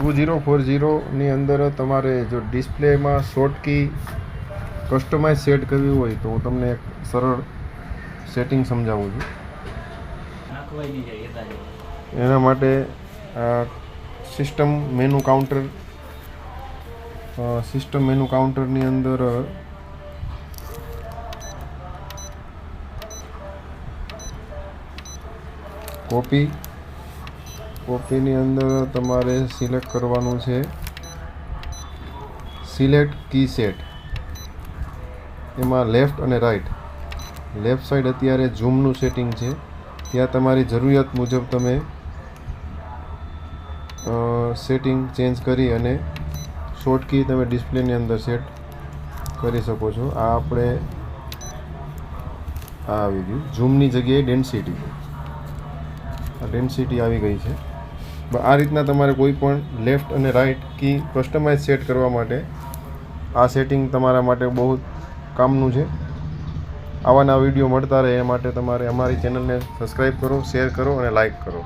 2040ની અંદર તમારે જો ડિસ્પ્લેમાં શોર્ટ કી કસ્ટમાઇઝ સેટ કરવી હોય તો હું તમને એક સરળ સેટિંગ સમજાવું છું. એના માટે સિસ્ટમ મેનુ કાઉન્ટરની અંદર કોપીની અંદર તમારે સિલેક્ટ કરવાનું છે સિલેક્ટ કી સેટ. એમાં લેફ્ટ અને રાઈટ. લેફ્ટ સાઈડ અત્યારે ઝૂમનું સેટિંગ છે, ત્યાં તમારી જરૂરિયાત મુજબ તમે સેટિંગ ચેન્જ કરી અને શોર્ટ કી તમે ડિસ્પ્લેની અંદર સેટ કરી શકો છો. આ આપણે આવી ગયું ઝૂમની જગ્યાએ ડેન્સિટી આવી ગઈ છે. આ રીતના તમારે કોઈ પણ લેફ્ટ અને રાઈટ કી કસ્ટમાઇઝ સેટ કરવા માટે આ સેટિંગ તમારા માટે બહુ કામનું છે. આવા નવા વિડીયો મળતા રહે એ માટે તમારે અમારી ચેનલને સબસ્ક્રાઈબ કરો, શેર કરો અને લાઈક કરો.